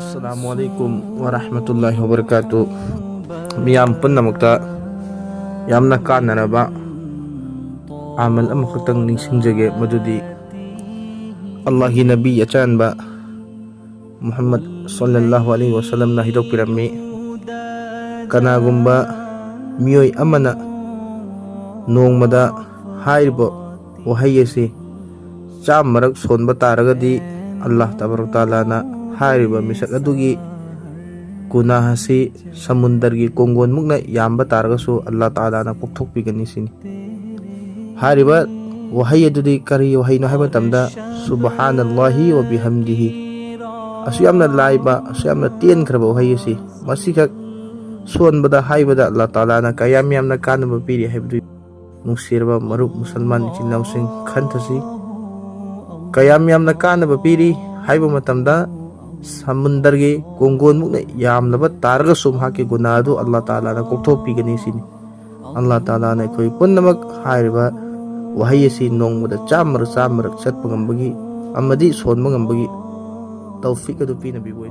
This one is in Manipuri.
Assalamualaikum warahmatullahi wabarakatuh. Miyam punnamakta yamna kanaraba amal amakatang ningsingjage madudi Allahi Nabi achanba Muhammad sallallahu alaihi wasallam na hidok pirami kanagumba miyoy amana nongmada hairibo wahay asi chamarak sonba taragadi Allah tabarak taala na hairiba misak adugi guna hasi samundargi konggon mukna yamba taragasu Allah taala na pukthokpigani sini hairiba wahay adudi kari wahay no haiba tamda subhanallahi wa bihamdihi asu yamna laiba asu yamna tien khraba wahay si masikak sonbada haibada Allah taala na kayam yamna kanaba piri haibdu nungsirba maruk musalman ichinausing khantasi kayam yamna kanaba piri haiba matamda samundargi konggon mukna yamlaba targa sumhaki gunadu Allah taala na koktopigani sini Allah taala na koi punnamak hairiba wahay si nongmada chamar satpangambagi amadi sonmangambagi tawfik adu pina biboy